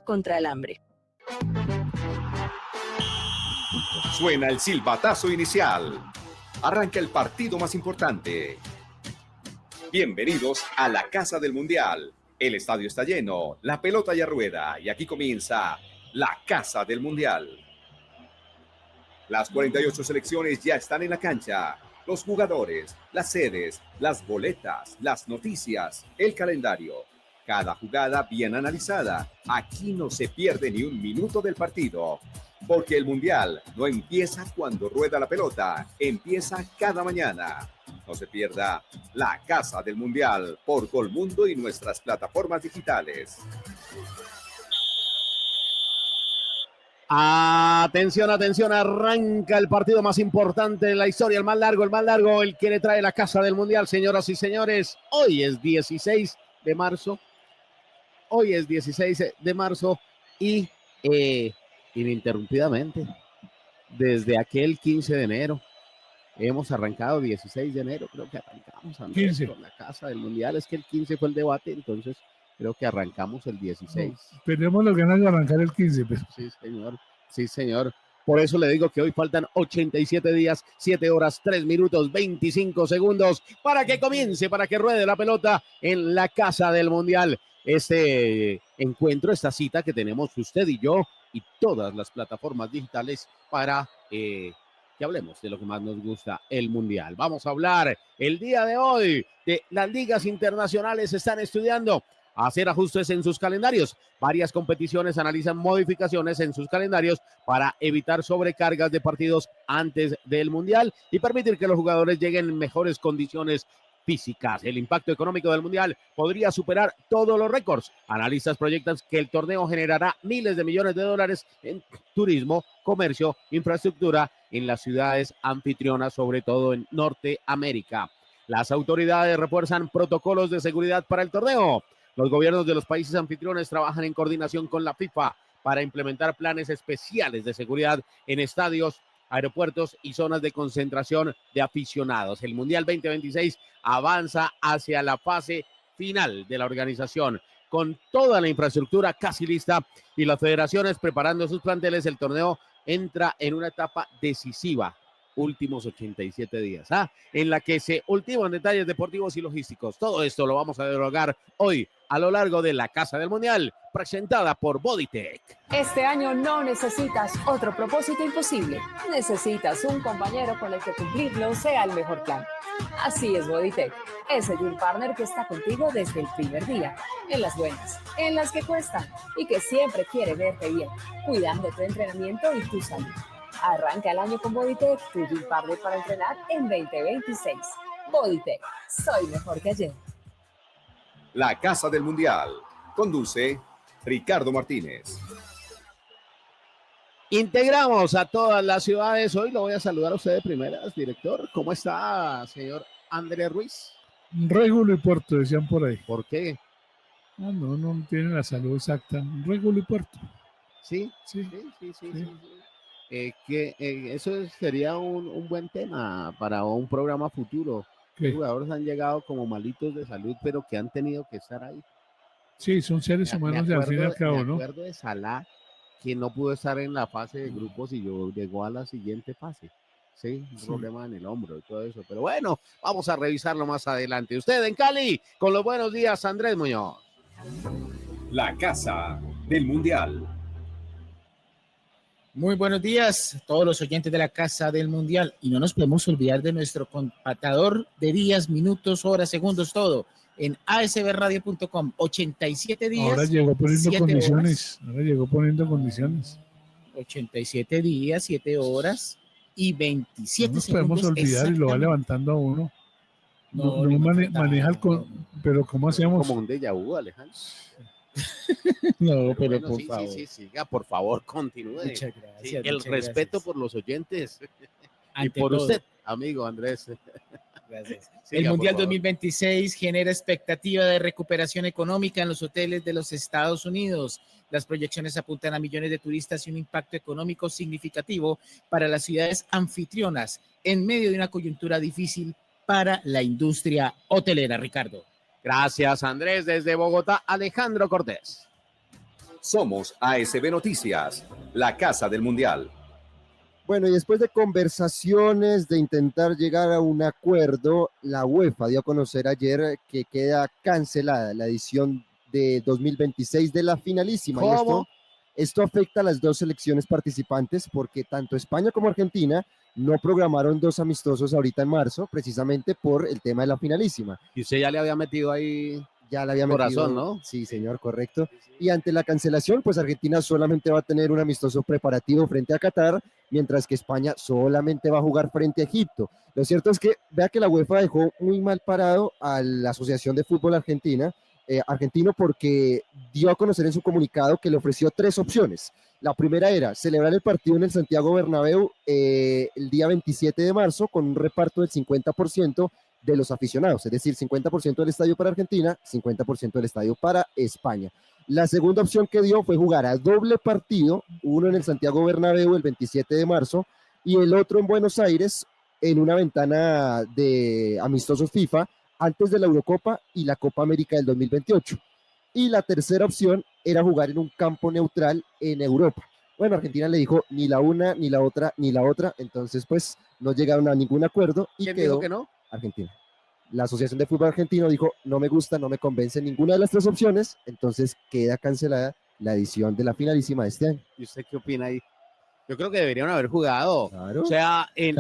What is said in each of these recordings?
contra el hambre. Suena el silbatazo inicial. Arranca el partido más importante. Bienvenidos a la Casa del Mundial. El estadio está lleno, la pelota ya rueda y aquí comienza la Casa del Mundial. Las 48 selecciones ya están en la cancha. Los jugadores, las sedes, las boletas, las noticias, el calendario. Cada jugada bien analizada. Aquí no se pierde ni un minuto del partido. Porque el Mundial no empieza cuando rueda la pelota, empieza cada mañana. No se pierda la Casa del Mundial por Colmundo y nuestras plataformas digitales. Atención, atención, arranca el partido más importante de la historia, el más largo, el que le trae la Casa del Mundial, señoras y señores. Hoy es 16 de marzo. Hoy es 16 de marzo y ininterrumpidamente, desde aquel 15 de enero, hemos arrancado 16 de enero, creo que arrancamos Andrés, con la Casa del Mundial. Es que el 15 fue el debate, entonces creo que arrancamos el 16. No, tenemos las ganas de arrancar el 15, pero... Sí, señor. Por eso le digo que hoy faltan 87 días, 7 horas, 3 minutos, 25 segundos para que comience, para que ruede la pelota en la Casa del Mundial. Este encuentro, esta cita que tenemos usted y yo y todas las plataformas digitales para que hablemos de lo que más nos gusta, el Mundial. Vamos a hablar el día de hoy de las ligas internacionales. Están estudiando hacer ajustes en sus calendarios. Varias competiciones analizan modificaciones en sus calendarios para evitar sobrecargas de partidos antes del Mundial y permitir que los jugadores lleguen en mejores condiciones físicas. El impacto económico del Mundial podría superar todos los récords. Analistas proyectan que el torneo generará miles de millones de dólares en turismo, comercio, infraestructura en las ciudades anfitrionas, sobre todo en Norteamérica. Las autoridades refuerzan protocolos de seguridad para el torneo. Los gobiernos de los países anfitriones trabajan en coordinación con la FIFA para implementar planes especiales de seguridad en estadios, aeropuertos y zonas de concentración de aficionados. El Mundial 2026 avanza hacia la fase final de la organización. Con toda la infraestructura casi lista y las federaciones preparando sus planteles, el torneo entra en una etapa decisiva. Últimos 87 días, en la que se ultiman detalles deportivos y logísticos. Todo esto lo vamos a dialogar hoy a lo largo de la Casa del Mundial, presentada por Bodytech. Este año no necesitas otro propósito imposible. Necesitas un compañero con el que cumplirlo sea el mejor plan. Así es Bodytech, ese gym partner que está contigo desde el primer día, en las buenas, en las que cuestan y que siempre quiere verte bien, cuidando tu entrenamiento y tu salud. Arranca el año con Bodytech, tu gym partner para entrenar en 2026. Bodytech, soy mejor que ayer. La Casa del Mundial. Conduce Ricardo Martínez. Integramos a todas las ciudades. Hoy lo voy a saludar a usted de primeras, director. ¿Cómo está, señor Andrés Ruiz? Régulo y Puerto, decían por ahí. ¿Por qué? No tienen la salud exacta. Régulo y Puerto. Sí. Eso sería un buen tema para un programa futuro. Los jugadores han llegado como malitos de salud, pero que han tenido que estar ahí. Sí, son seres humanos de al fin y al cabo, ¿no? Me acuerdo de Salah, que no pudo estar en la fase de grupos y llegó a la siguiente fase. Sí, un problema en el hombro y todo eso. Pero bueno, vamos a revisarlo más adelante. Usted en Cali, con los buenos días, Andrés Muñoz. La Casa del Mundial. Muy buenos días a todos los oyentes de la Casa del Mundial. Y no nos podemos olvidar de nuestro computador de días, minutos, horas, segundos, todo. En asbradio.com, 87 días. Ahora llegó poniendo condiciones. 87 días, 7 horas y 27 segundos. No nos podemos olvidar y lo va levantando a uno. No maneja el... Pero ¿cómo hacemos? Como un déjà vu, Alejandro. No, pero bueno, por favor. Sí, siga, por favor, continúe. Muchas gracias. El respeto por los oyentes y por todo. usted, amigo Andrés. Gracias. El Mundial 2026 genera expectativa de recuperación económica en los hoteles de los Estados Unidos. Las proyecciones apuntan a millones de turistas y un impacto económico significativo para las ciudades anfitrionas en medio de una coyuntura difícil para la industria hotelera. Ricardo. Gracias, Andrés. Desde Bogotá, Alejandro Cortés. Somos ASB Noticias, la casa del Mundial. Bueno, y después de conversaciones, de intentar llegar a un acuerdo, la UEFA dio a conocer ayer que queda cancelada la edición de 2026 de la finalísima. ¿Cómo? Y esto afecta a las dos selecciones participantes porque tanto España como Argentina no programaron dos amistosos ahorita en marzo, precisamente por el tema de la finalísima. Y usted ya le había metido ahí Ya la había corazón, metido, ¿no? sí, señor, correcto. Y ante la cancelación, pues Argentina solamente va a tener un amistoso preparativo frente a Qatar, mientras que España solamente va a jugar frente a Egipto. Lo cierto es que vea que la UEFA dejó muy mal parado a la Asociación de Fútbol argentino porque dio a conocer en su comunicado que le ofreció tres opciones. La primera era celebrar el partido en el Santiago Bernabéu el día 27 de marzo con un reparto del 50% de los aficionados, es decir, 50% del estadio para Argentina, 50% del estadio para España. La segunda opción que dio fue jugar a doble partido, uno en el Santiago Bernabéu el 27 de marzo y el otro en Buenos Aires en una ventana de amistosos FIFA antes de la Eurocopa y la Copa América del 2028. Y la tercera opción era jugar en un campo neutral en Europa. Bueno, Argentina le dijo ni la una, ni la otra, ni la otra, entonces pues no llegaron a ningún acuerdo y ¿Quién quedó dijo que no? Argentina. La Asociación de Fútbol Argentino dijo, no me gusta, no me convence ninguna de las tres opciones, entonces queda cancelada la edición de la finalísima de este año. ¿Y usted qué opina ahí? Yo creo que deberían haber jugado. Claro. O sea, en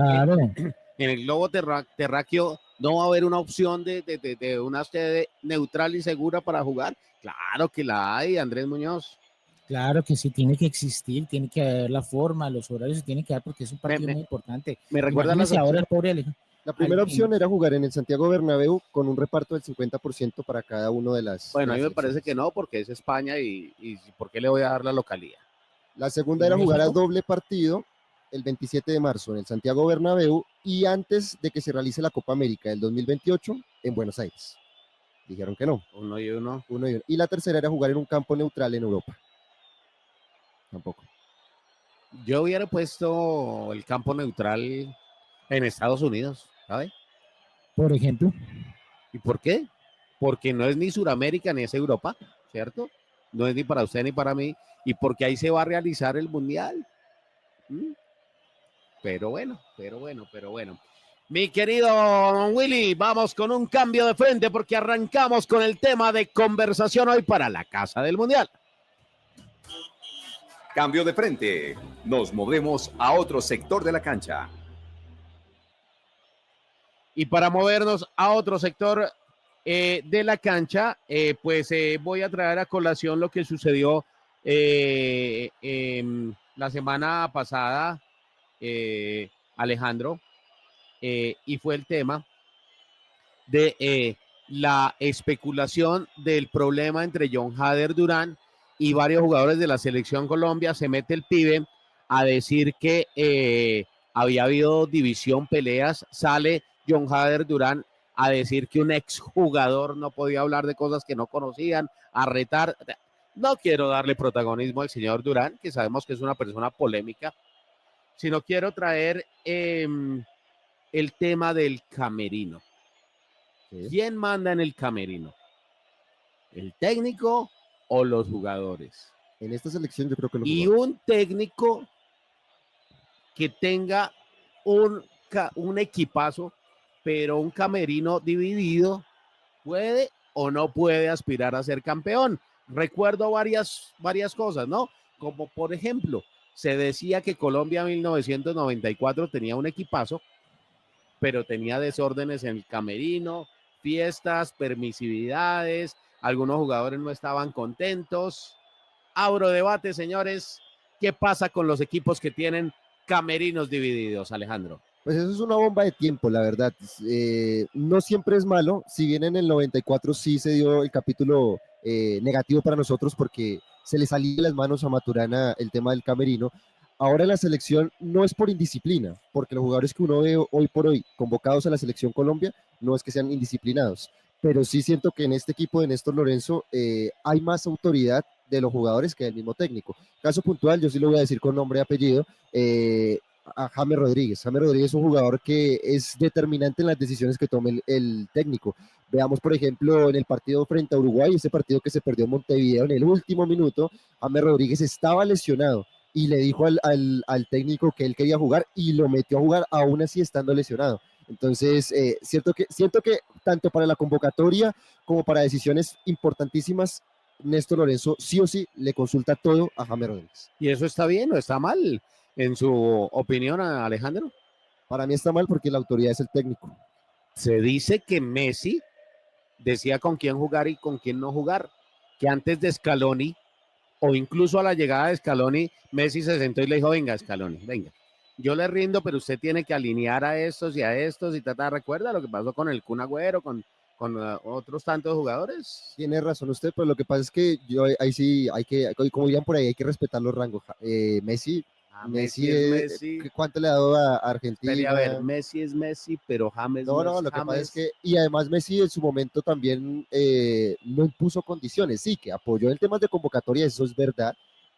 el globo terráqueo no va a haber una opción de una sede neutral y segura para jugar. Claro que la hay, Andrés Muñoz. Claro que sí, tiene que existir, tiene que haber la forma, los horarios se tienen que dar porque es un partido muy importante. Me recuerda Imagínese ahora el pobre Alejandro. La primera opción era jugar en el Santiago Bernabéu con un reparto del 50% para cada uno de las. Bueno, a mí me selecciones. parece que no, porque es España y ¿por qué le voy a dar la localía? La segunda era jugar a doble partido el 27 de marzo en el Santiago Bernabéu y antes de que se realice la Copa América del 2028 en Buenos Aires. Dijeron que no. Uno y uno. Y la tercera era jugar en un campo neutral en Europa. Tampoco. Yo hubiera puesto el campo neutral en Estados Unidos, ¿sabe? Por ejemplo. ¿Y por qué? Porque no es ni Suramérica ni es Europa, ¿cierto? No es ni para usted ni para mí. Y porque ahí se va a realizar el Mundial. Pero bueno. Mi querido Willy, vamos con un cambio de frente porque arrancamos con el tema de conversación hoy para la Casa del Mundial. Cambio de frente. Nos movemos a otro sector de la cancha. Y para movernos a otro sector de la cancha, voy a traer a colación lo que sucedió la semana pasada, Alejandro, y fue el tema de la especulación del problema entre John Hader Durán y varios jugadores de la selección Colombia. Se mete el pibe a decir que había habido división, peleas, sale John Hader Durán a decir que un exjugador no podía hablar de cosas que no conocían, a retar. No quiero darle protagonismo al señor Durán, que sabemos que es una persona polémica, sino quiero traer el tema del camerino. ¿Quién manda en el camerino? ¿El técnico o los jugadores? En esta selección yo creo que y un técnico que tenga un equipazo, pero un camerino dividido, ¿puede o no puede aspirar a ser campeón? Recuerdo varias cosas, ¿no? Como por ejemplo, se decía que Colombia en 1994 tenía un equipazo, pero tenía desórdenes en el camerino, fiestas, permisividades, algunos jugadores no estaban contentos. Abro debate, señores. ¿Qué pasa con los equipos que tienen camerinos divididos, Alejandro? Pues eso es una bomba de tiempo, la verdad. No siempre es malo. Si bien en el 94 sí se dio el capítulo negativo para nosotros porque se le salía de las manos a Maturana el tema del camerino. Ahora en la selección no es por indisciplina, porque los jugadores que uno ve hoy por hoy convocados a la selección Colombia no es que sean indisciplinados, pero sí siento que en este equipo de Néstor Lorenzo hay más autoridad de los jugadores que del mismo técnico. Caso puntual, yo sí lo voy a decir con nombre y apellido, a James Rodríguez. James Rodríguez es un jugador que es determinante en las decisiones que tome el técnico. Veamos, por ejemplo, en el partido frente a Uruguay, ese partido que se perdió en Montevideo en el último minuto, James Rodríguez estaba lesionado y le dijo al técnico que él quería jugar y lo metió a jugar aún así estando lesionado. Entonces, siento que tanto para la convocatoria como para decisiones importantísimas, Néstor Lorenzo sí o sí le consulta todo a James Rodríguez. ¿Y eso está bien o está mal, en su opinión, Alejandro? Para mí está mal porque la autoridad es el técnico. Se dice que Messi decía con quién jugar y con quién no jugar, que antes de Scaloni, o incluso a la llegada de Scaloni, Messi se sentó y le dijo, venga Scaloni, venga, yo le rindo, pero usted tiene que alinear a estos y recuerda lo que pasó con el Kun Agüero, con otros tantos jugadores. Tiene razón usted, pero lo que pasa es que yo ahí sí hay que, como dirían por ahí, hay que respetar los rangos. Messi Messi. ¿cuánto le ha dado a Argentina? Espere, a ver, Messi es Messi, pero James no, no es lo que James. pasa es que, y además Messi en su momento también no impuso condiciones, sí, que apoyó en temas de convocatoria, eso es verdad,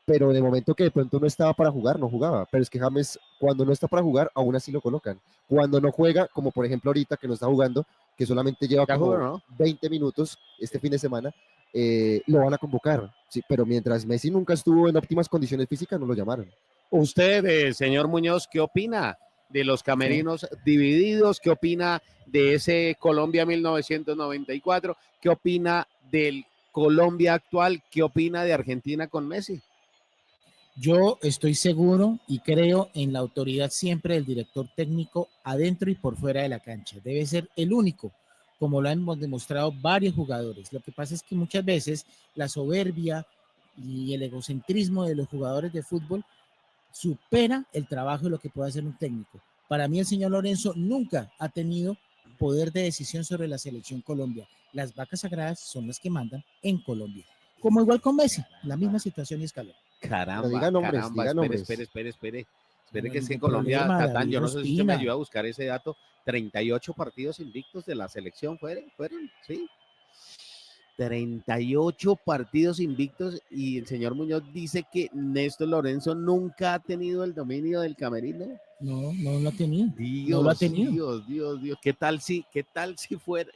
pero de momento que de pronto no estaba para jugar, no jugaba. Pero es que James, cuando no está para jugar, aún así lo colocan. Cuando no juega, como por ejemplo ahorita que no está jugando, que solamente lleva como jugó, ¿no? 20 minutos este fin de semana, lo van a convocar. Sí, pero mientras Messi nunca estuvo en óptimas condiciones físicas, no lo llamaron. Usted, señor Muñoz, ¿qué opina de los camerinos divididos? ¿Qué opina de ese Colombia 1994? ¿Qué opina del Colombia actual? ¿Qué opina de Argentina con Messi? Yo estoy seguro y creo en la autoridad siempre del director técnico adentro y por fuera de la cancha. Debe ser el único, como lo hemos demostrado varios jugadores. Lo que pasa es que muchas veces la soberbia y el egocentrismo de los jugadores de fútbol supera el trabajo de lo que puede hacer un técnico. Para mí el señor Lorenzo nunca ha tenido poder de decisión sobre la selección Colombia. Las vacas sagradas son las que mandan en Colombia. Como igual con Messi, la misma situación y escalón. Caramba, diga nombres, espere, No que es que ningún Colombia, problema, Tatán, David yo no sé si usted me Ospina. ayuda a buscar ese dato, 38 partidos invictos de la selección fueron, sí. 38 partidos invictos y el señor Muñoz dice que Néstor Lorenzo nunca ha tenido el dominio del camerino. No lo ha tenido. Dios, no lo ha tenido. Dios. ¿Qué tal si fuera,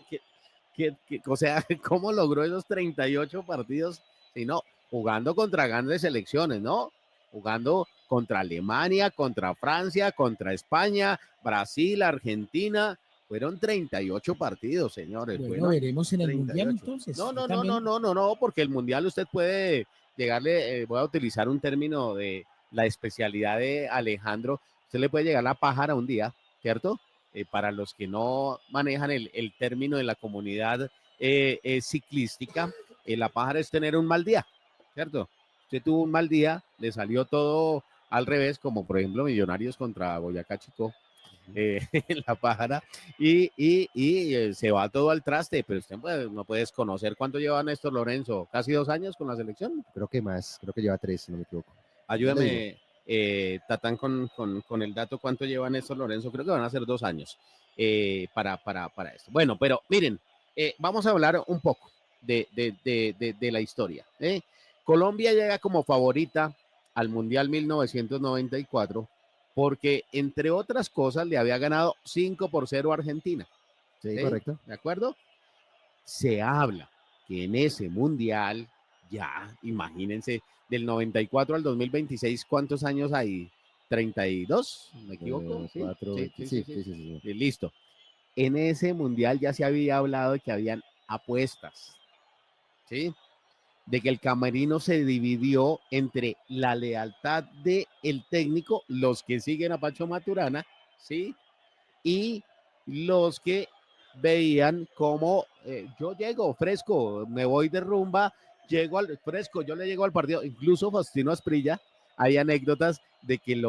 o sea, cómo logró esos 38 partidos? Si no, jugando contra grandes selecciones, ¿no? Jugando contra Alemania, contra Francia, contra España, Brasil, Argentina. Fueron 38 partidos, señores. Bueno, veremos en el 38. Mundial entonces. No, porque el Mundial usted puede llegarle, voy a utilizar un término de la especialidad de Alejandro, usted le puede llegar la pájara un día, ¿cierto? Para los que no manejan el término de la comunidad ciclística, la pájara es tener un mal día, ¿cierto? Usted tuvo un mal día, le salió todo al revés, como por ejemplo Millonarios contra Boyacá Chico, en la pájara, y se va todo al traste, pero usted no puede desconocer cuánto lleva Néstor Lorenzo, casi 2 años con la selección. Creo que más, creo que lleva 3, si no me equivoco. Ayúdame, Tatán, con el dato, cuánto lleva Néstor Lorenzo, creo que van a ser 2 años para esto. Bueno, pero miren, vamos a hablar un poco de la historia. Colombia llega como favorita al Mundial 1994 porque, entre otras cosas, le había ganado 5-0 a Argentina. Sí, correcto. ¿De acuerdo? Se habla que en ese Mundial, ya, imagínense, del 94 al 2026, ¿cuántos años hay? ¿32? ¿Me equivoco? 4, sí. Listo. En ese Mundial ya se había hablado de que habían apuestas, ¿sí? De que el camerino se dividió entre la lealtad del técnico, los que siguen a Pacho Maturana, ¿sí? Y los que veían como yo llego fresco, me voy de rumba, llego al fresco, yo le llego al partido. Incluso Faustino Asprilla, hay anécdotas de que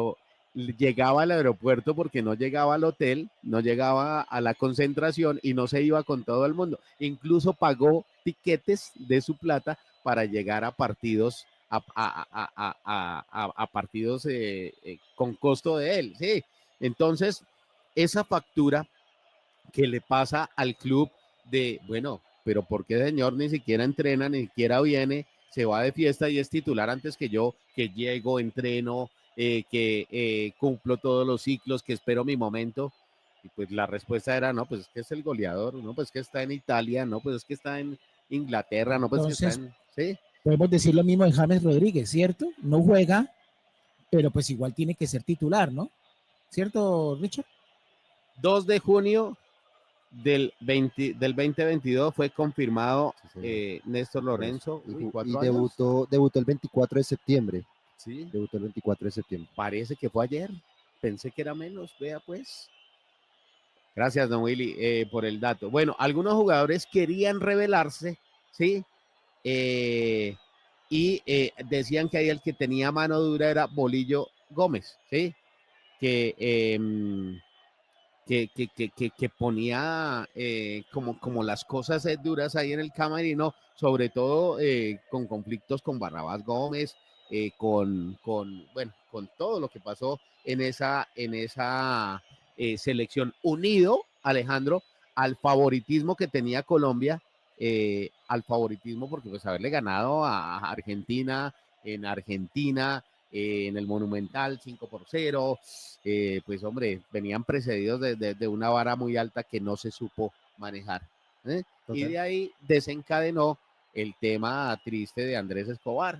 llegaba al aeropuerto porque no llegaba al hotel, no llegaba a la concentración y no se iba con todo el mundo. Incluso pagó tiquetes de su plata para llegar a partidos a partidos con costo de él, sí. Entonces, esa factura que le pasa al club de, bueno, pero ¿por qué señor ni siquiera entrena, ni siquiera viene, se va de fiesta y es titular antes que yo, que llego, entreno, que cumplo todos los ciclos, que espero mi momento. Y pues la respuesta era, no, pues es que es el goleador, no, pues es que está en Italia, no, pues es que está en Inglaterra, no, pues es que está en... ¿Sí? Podemos decir lo mismo de James Rodríguez, ¿cierto? No juega, pero pues igual tiene que ser titular, ¿no? ¿Cierto, Richard? 2 de junio del 2022 fue confirmado Néstor Lorenzo. Y debutó el 24 de septiembre. Sí. Debutó el 24 de septiembre. Parece que fue ayer. Pensé que era menos. Vea pues. Gracias, don Willy, por el dato. Bueno, algunos jugadores querían revelarse, ¿sí? Y decían que ahí el que tenía mano dura era Bolillo Gómez, ¿sí? Que ponía como las cosas duras ahí en el camerino, sobre todo con conflictos con Barrabás Gómez, con todo lo que pasó en esa selección, unido, Alejandro, al favoritismo que tenía Colombia, al favoritismo porque pues haberle ganado a Argentina en Argentina, en el Monumental 5-0, pues hombre, venían precedidos de una vara muy alta que no se supo manejar. Y de ahí desencadenó el tema triste de Andrés Escobar,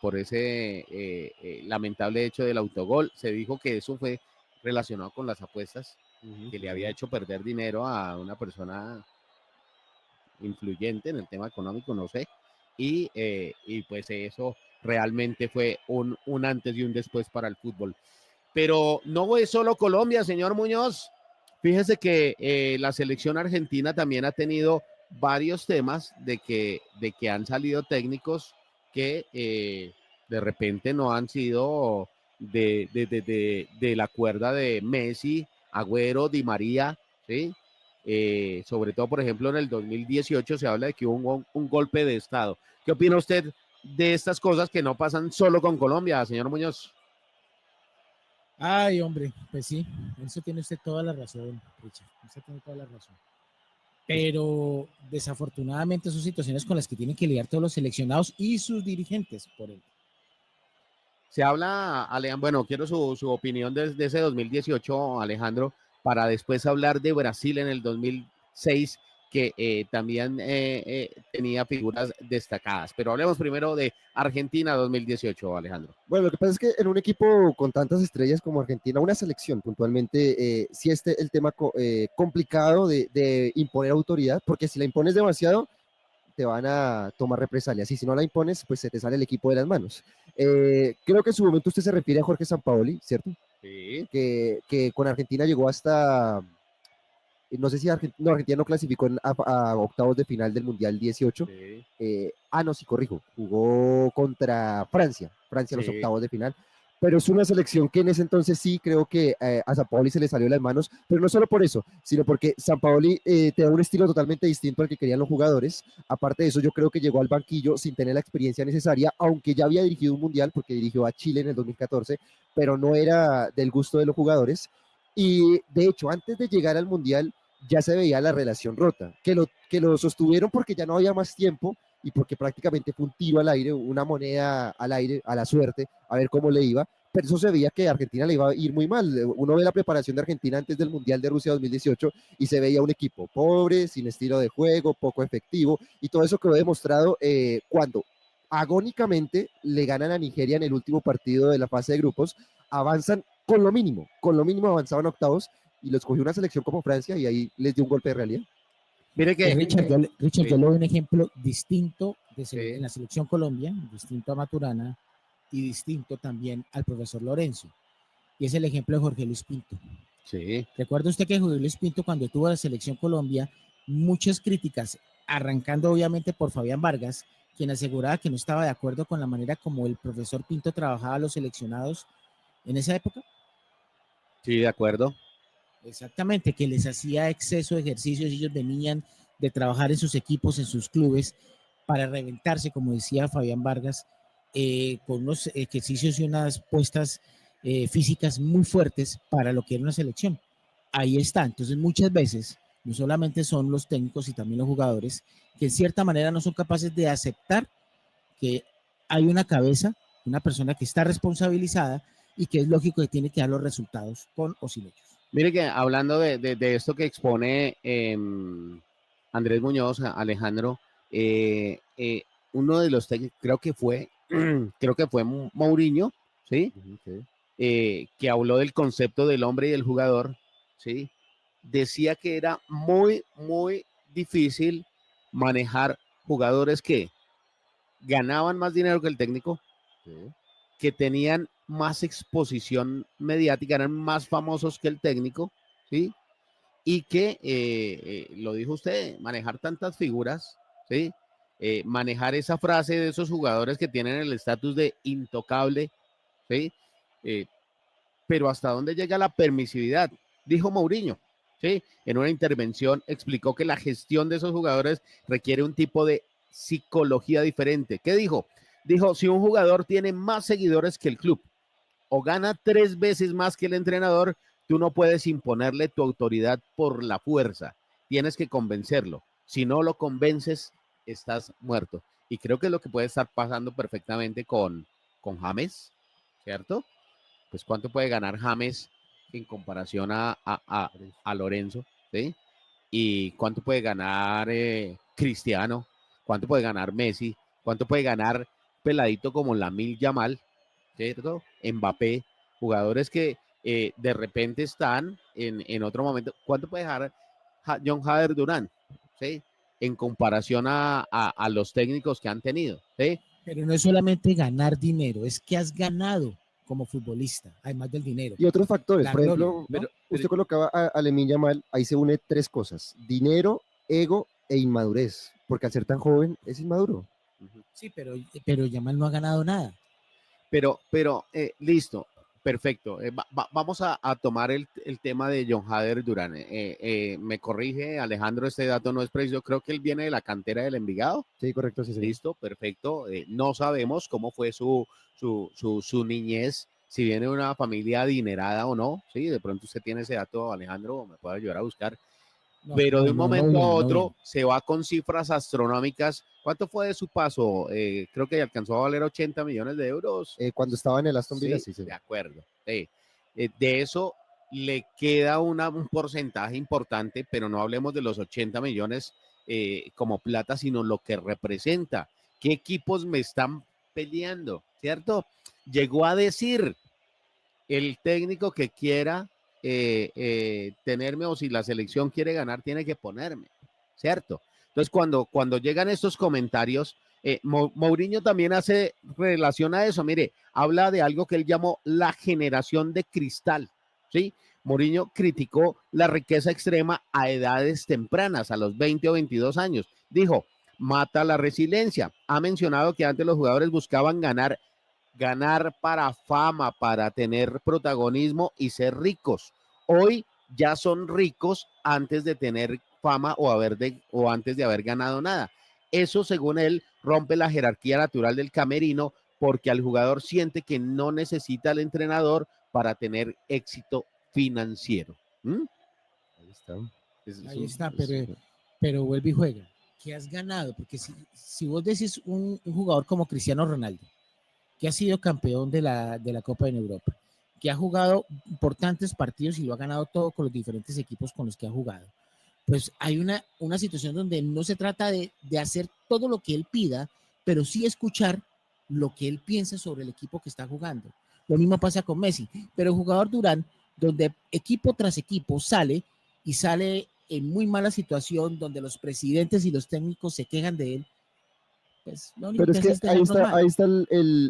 por ese lamentable hecho del autogol. Se dijo que eso fue relacionado con las apuestas, que le había hecho perder dinero a una persona influyente en el tema económico, no sé, y pues eso realmente fue un antes y un después para el fútbol. Pero no es solo Colombia, señor Muñoz. Fíjese que la selección argentina también ha tenido varios temas de que han salido técnicos que de repente no han sido de la cuerda de Messi, Agüero, Di María, ¿sí? Sobre todo, por ejemplo, en el 2018 se habla de que hubo un golpe de Estado. ¿Qué opina usted de estas cosas que no pasan solo con Colombia, señor Muñoz? Ay, hombre, pues sí, eso tiene usted toda la razón, Richard, usted tiene toda la razón. Pero desafortunadamente son situaciones con las que tienen que lidiar todos los seleccionados y sus dirigentes, por él. Se habla, Alejandro, bueno, quiero su opinión de ese 2018, Alejandro, para después hablar de Brasil en el 2006, que también tenía figuras destacadas. Pero hablemos primero de Argentina 2018, Alejandro. Bueno, lo que pasa es que en un equipo con tantas estrellas como Argentina, una selección puntualmente, sí el tema complicado de imponer autoridad, porque si la impones demasiado, te van a tomar represalias, y si no la impones, pues se te sale el equipo de las manos. Creo que en su momento usted se refiere a Jorge Sampaoli, ¿cierto? Sí. Que con Argentina llegó hasta... No sé si Argentina no clasificó a octavos de final del Mundial 18. Sí. No, sí, corrijo. Jugó contra Francia en los octavos de final. Pero es una selección que en ese entonces sí creo que a Sampaoli se le salió de las manos, pero no solo por eso, sino porque Sampaoli te da un estilo totalmente distinto al que querían los jugadores. Aparte de eso, yo creo que llegó al banquillo sin tener la experiencia necesaria, aunque ya había dirigido un Mundial, porque dirigió a Chile en el 2014, pero no era del gusto de los jugadores. Y de hecho, antes de llegar al Mundial, ya se veía la relación rota, que lo sostuvieron porque ya no había más tiempo y porque prácticamente fue un tiro al aire, una moneda al aire, a la suerte, a ver cómo le iba, pero eso se veía que a Argentina le iba a ir muy mal. Uno ve la preparación de Argentina antes del Mundial de Rusia 2018 y se veía un equipo pobre, sin estilo de juego, poco efectivo, y todo eso quedó demostrado cuando agónicamente le ganan a Nigeria en el último partido de la fase de grupos, avanzan con lo mínimo avanzaban a octavos, y los cogió una selección como Francia y ahí les dio un golpe de realidad. Mire que Richard, yo le doy un ejemplo distinto en la selección Colombia, distinto a Maturana y distinto también al profesor Lorenzo, y es el ejemplo de Jorge Luis Pinto. Sí. ¿Recuerda usted que Jorge Luis Pinto, cuando tuvo la selección Colombia, muchas críticas, arrancando obviamente por Fabián Vargas, quien aseguraba que no estaba de acuerdo con la manera como el profesor Pinto trabajaba a los seleccionados en esa época? Sí, de acuerdo. Exactamente, que les hacía exceso de ejercicios y ellos venían de trabajar en sus equipos, en sus clubes, para reventarse, como decía Fabián Vargas, con unos ejercicios y unas puestas físicas muy fuertes para lo que era una selección. Ahí está. Entonces, muchas veces, no solamente son los técnicos y también los jugadores, que en cierta manera no son capaces de aceptar que hay una cabeza una persona que está responsabilizada y que es lógico que tiene que dar los resultados con o sin ellos. Mire que hablando de esto que expone Andrés Muñoz, Alejandro, uno de los técnicos, creo que fue Mourinho, ¿sí? Que habló del concepto del hombre y del jugador, ¿sí? Decía que era muy, muy difícil manejar jugadores que ganaban más dinero que el técnico, que tenían más exposición mediática, eran más famosos que el técnico, ¿sí? Y que, lo dijo usted, manejar tantas figuras, ¿sí? Manejar esa frase de esos jugadores que tienen el estatus de intocable, ¿sí? Pero ¿hasta dónde llega la permisividad? Dijo Mourinho, ¿sí? En una intervención explicó que la gestión de esos jugadores requiere un tipo de psicología diferente. ¿Qué dijo? Dijo, si un jugador tiene más seguidores que el club o gana 3 veces más que el entrenador, tú no puedes imponerle tu autoridad por la fuerza. Tienes que convencerlo. Si no lo convences, estás muerto. Y creo que es lo que puede estar pasando perfectamente con James, ¿cierto? Pues cuánto puede ganar James en comparación a Lorenzo, ¿sí? Y cuánto puede ganar Cristiano, cuánto puede ganar Messi, cuánto puede ganar peladito como Lamine Yamal, ¿cierto? Mbappé, jugadores que de repente están en otro momento. ¿Cuánto puede dejar John Hader Durán, ¿sí? En comparación a los técnicos que han tenido, ¿sí? Pero no es solamente ganar dinero, es que has ganado como futbolista, además del dinero. Y otros factores, La por gloria, ejemplo, ¿no? usted colocaba a Lamine Yamal, ahí se une 3 cosas: dinero, ego e inmadurez, porque al ser tan joven es inmaduro. Sí, pero Yamal no ha ganado nada. Pero listo, perfecto. Vamos a tomar el tema de John Hader Durán. Me corrige, Alejandro, este dato no es preciso. Creo que él viene de la cantera del Envigado. Sí, correcto, sí, sí. Listo, perfecto. No sabemos cómo fue su niñez, si viene de una familia adinerada o no. Sí, de pronto usted tiene ese dato, Alejandro, me puede ayudar a buscar. Pero de un momento a otro se va con cifras astronómicas. ¿Cuánto fue de su paso? Creo que alcanzó a valer 80 millones de euros. Cuando estaba en el Aston Villa, sí. De acuerdo. De eso le queda un porcentaje importante, pero no hablemos de los 80 millones como plata, sino lo que representa. ¿Qué equipos me están peleando? ¿Cierto? Llegó a decir el técnico que quiera tenerme, o si la selección quiere ganar, tiene que ponerme, ¿cierto? Entonces, cuando llegan estos comentarios, Mourinho también hace relación a eso. Mire, habla de algo que él llamó la generación de cristal, ¿sí? Mourinho criticó la riqueza extrema a edades tempranas, a los 20 o 22 años. Dijo, mata la resiliencia. Ha mencionado que antes los jugadores buscaban ganar para fama, para tener protagonismo y ser ricos. Hoy ya son ricos antes de tener fama o antes de haber ganado nada. Eso, según él, rompe la jerarquía natural del camerino, porque al jugador siente que no necesita al entrenador para tener éxito financiero. Ahí está. Ahí está, pero vuelve y juega. ¿Qué has ganado? Porque si vos decís un jugador como Cristiano Ronaldo, que ha sido campeón de la Copa en Europa, que ha jugado importantes partidos y lo ha ganado todo con los diferentes equipos con los que ha jugado, pues hay una situación donde no se trata de hacer todo lo que él pida, pero sí escuchar lo que él piensa sobre el equipo que está jugando. Lo mismo pasa con Messi, pero el jugador Durán, donde equipo tras equipo sale en muy mala situación, donde los presidentes y los técnicos se quejan de él, pues, pero es que ahí está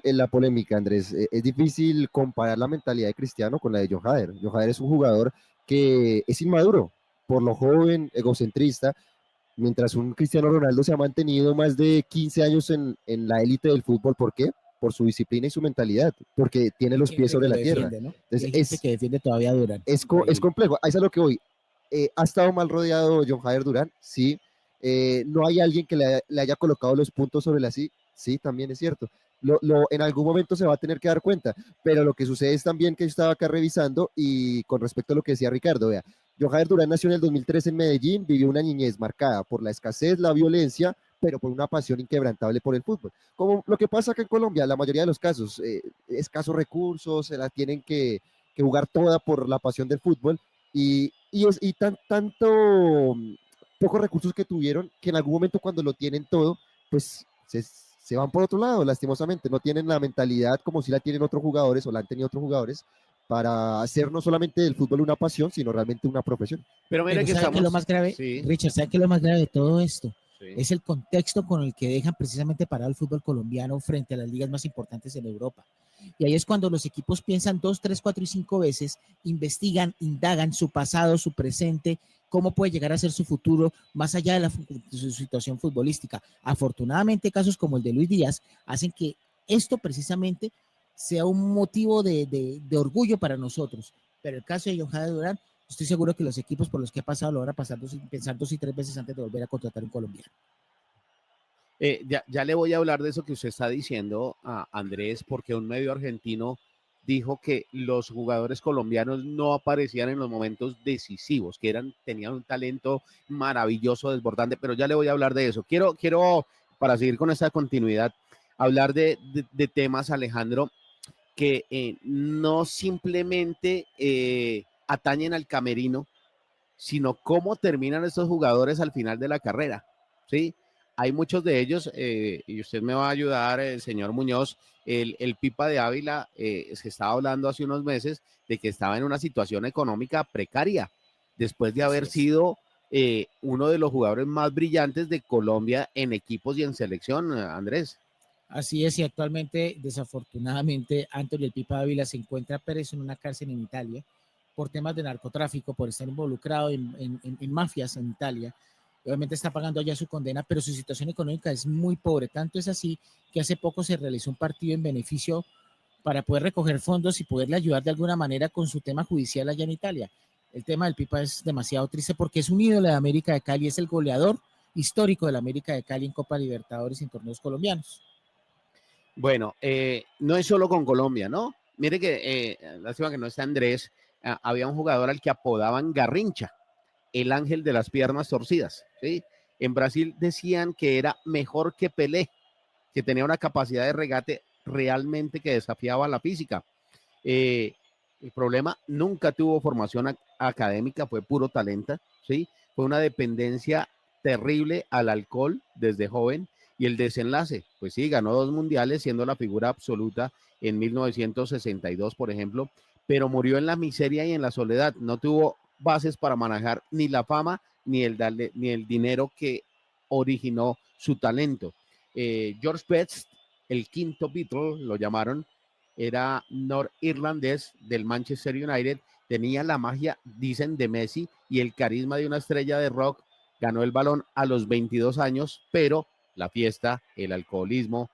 la polémica, Andrés. Es difícil comparar la mentalidad de Cristiano con la de John Hader. John Hader es un jugador que es inmaduro, por lo joven, egocentrista, mientras un Cristiano Ronaldo se ha mantenido más de 15 años en la élite del fútbol. ¿Por qué? Por su disciplina y su mentalidad, porque tiene los pies sobre la tierra. ¿No? Entonces, que defiende todavía a Durán. Es complejo, ahí es a lo que voy. Ha estado mal rodeado John Hader Durán, sí. No hay alguien que le haya colocado los puntos sobre la sí, sí, también es cierto. En algún momento se va a tener que dar cuenta, pero lo que sucede es también que yo estaba acá revisando, y con respecto a lo que decía Ricardo, vea, John Hader Durán nació en el 2003 en Medellín, vivió una niñez marcada por la escasez, la violencia, pero por una pasión inquebrantable por el fútbol. Como lo que pasa acá en Colombia, la mayoría de los casos, escasos recursos, se la tienen que jugar toda por la pasión del fútbol y tanto pocos recursos que tuvieron que en algún momento cuando lo tienen todo, pues se van por otro lado, lastimosamente, no tienen la mentalidad como si la tienen otros jugadores o la han tenido otros jugadores para hacer no solamente del fútbol una pasión, sino realmente una profesión. Pero mira que ¿sabe qué es lo más grave? Sí. Richard, ¿sabe qué es lo más grave de todo esto? Sí. Es el contexto con el que dejan precisamente parar el fútbol colombiano frente a las ligas más importantes en Europa. Y ahí es cuando los equipos piensan 2, 3, 4 y 5 veces, investigan, indagan su pasado, su presente, cómo puede llegar a ser su futuro más allá de su situación futbolística. Afortunadamente, casos como el de Luis Díaz hacen que esto precisamente sea un motivo de orgullo para nosotros. Pero el caso de John Jader Durán, estoy seguro que los equipos por los que ha pasado lo van a pasar pensar 2 y 3 veces antes de volver a contratar un colombiano. Ya le voy a hablar de eso que usted está diciendo, Andrés, porque un medio argentino dijo que los jugadores colombianos no aparecían en los momentos decisivos, que tenían un talento maravilloso, desbordante, pero ya le voy a hablar de eso. Quiero para seguir con esta continuidad, hablar de temas, Alejandro, que no simplemente atañen al camerino, sino cómo terminan estos jugadores al final de la carrera, ¿sí? Hay muchos de ellos, y usted me va a ayudar, señor Muñoz, el Pipa de Ávila, se estaba hablando hace unos meses de que estaba en una situación económica precaria, después de haber sido uno de los jugadores más brillantes de Colombia en equipos y en selección, Andrés. Así es, y actualmente, desafortunadamente, Anthony el Pipa de Ávila se encuentra preso en una cárcel en Italia por temas de narcotráfico, por estar involucrado en mafias en Italia. Obviamente está pagando allá su condena, pero su situación económica es muy pobre. Tanto es así que hace poco se realizó un partido en beneficio para poder recoger fondos y poderle ayudar de alguna manera con su tema judicial allá en Italia. El tema del Pipa es demasiado triste porque es un ídolo de América de Cali, es el goleador histórico de la América de Cali en Copa Libertadores y en torneos colombianos. Bueno, no es solo con Colombia, ¿no? Mire que, lástima que no está Andrés, había un jugador al que apodaban Garrincha, el ángel de las piernas torcidas, ¿sí? En Brasil decían que era mejor que Pelé, que tenía una capacidad de regate realmente que desafiaba la física. El problema, nunca tuvo formación académica, fue puro talento, ¿sí? Fue una dependencia terrible al alcohol desde joven, y el desenlace, pues sí, ganó 2 mundiales siendo la figura absoluta en 1962, por ejemplo, pero murió en la miseria y en la soledad, no tuvo bases para manejar ni la fama ni el dinero que originó su talento. George Best, el quinto Beatle, lo llamaron, era norirlandés del Manchester United, tenía la magia, dicen, de Messi y el carisma de una estrella de rock, ganó el Balón a los 22 años, pero la fiesta, el alcoholismo,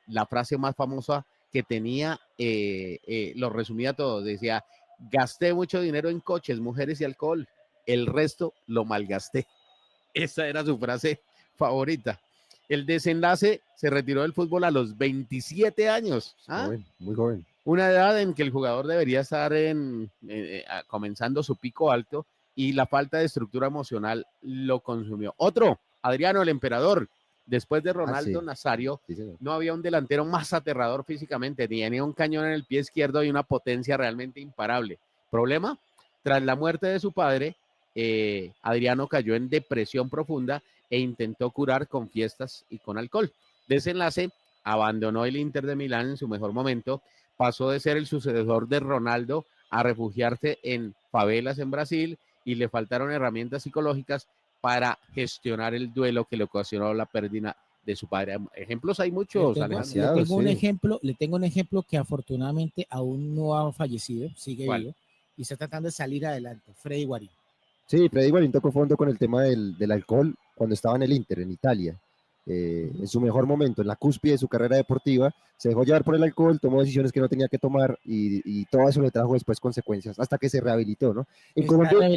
la frase más famosa que tenía, lo resumía todo, decía: gasté mucho dinero en coches, mujeres y alcohol, el resto lo malgasté. Esa era su frase favorita. El desenlace, se retiró del fútbol a los 27 años. Joven, muy joven. Una edad en que el jugador debería estar comenzando su pico alto, y la falta de estructura emocional lo consumió. Otro, Adriano el Emperador. Después de Ronaldo Nazario, no había un delantero más aterrador físicamente, tenía un cañón en el pie izquierdo y una potencia realmente imparable. Problema, tras la muerte de su padre, Adriano cayó en depresión profunda e intentó curar con fiestas y con alcohol. Desenlace, abandonó el Inter de Milán en su mejor momento, pasó de ser el sucesor de Ronaldo a refugiarse en favelas en Brasil, y le faltaron herramientas psicológicas para gestionar el duelo que le ocasionó la pérdida de su padre. Ejemplos hay muchos. Le tengo un ejemplo que afortunadamente aún no ha fallecido, sigue vivo y está tratando de salir adelante. Freddy Guarín. Sí, Freddy Guarín tocó fondo con el tema del alcohol cuando estaba en el Inter, en Italia. En su mejor momento, en la cúspide de su carrera deportiva, se dejó llevar por el alcohol, tomó decisiones que no tenía que tomar y todo eso le trajo después consecuencias hasta que se rehabilitó, ¿no? En Colombia,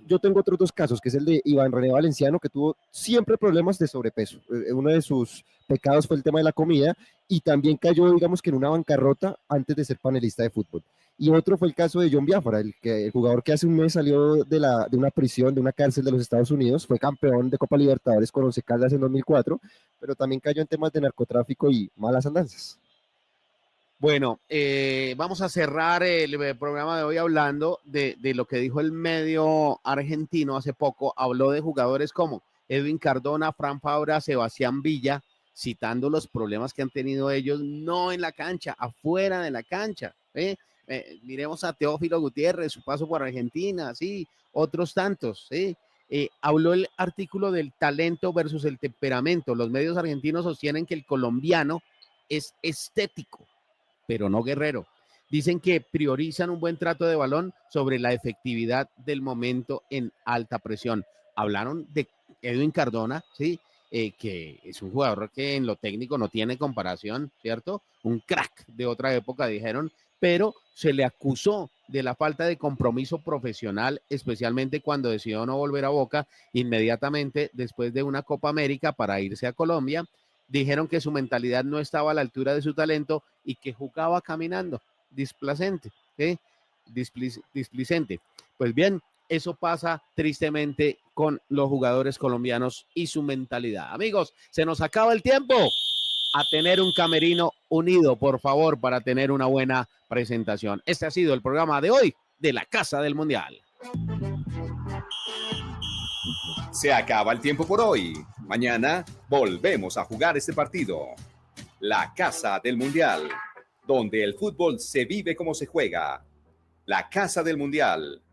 yo tengo otros 2 casos, que es el de Iván René Valenciano, que tuvo siempre problemas de sobrepeso. Uno de sus pecados fue el tema de la comida y también cayó, digamos que en una bancarrota antes de ser panelista de fútbol. Y otro fue el caso de John Biafra, el jugador que hace un mes salió de una prisión, de una cárcel de los Estados Unidos, fue campeón de Copa Libertadores con Once Caldas en 2004, pero también cayó en temas de narcotráfico y malas andanzas. Bueno, vamos a cerrar el programa de hoy hablando de lo que dijo el medio argentino hace poco. Habló de jugadores como Edwin Cardona, Fran Fabra, Sebastián Villa, citando los problemas que han tenido ellos, no en la cancha, afuera de la cancha. Miremos a Teófilo Gutiérrez, su paso por Argentina, sí, otros tantos, sí. Habló el artículo del talento versus el temperamento. Los medios argentinos sostienen que el colombiano es estético, pero no guerrero. Dicen que priorizan un buen trato de balón sobre la efectividad del momento en alta presión. Hablaron de Edwin Cardona, ¿sí? Que es un jugador que en lo técnico no tiene comparación, ¿cierto? Un crack de otra época, dijeron, pero se le acusó de la falta de compromiso profesional, especialmente cuando decidió no volver a Boca inmediatamente después de una Copa América para irse a Colombia. Dijeron que su mentalidad no estaba a la altura de su talento y que jugaba caminando, displicente. Pues bien, eso pasa tristemente con los jugadores colombianos y su mentalidad. Amigos, se nos acaba el tiempo. A tener un camerino unido, por favor, para tener una buena presentación. Este ha sido el programa de hoy de la Casa del Mundial. Se acaba el tiempo por hoy. Mañana volvemos a jugar este partido. La Casa del Mundial, donde el fútbol se vive como se juega. La Casa del Mundial.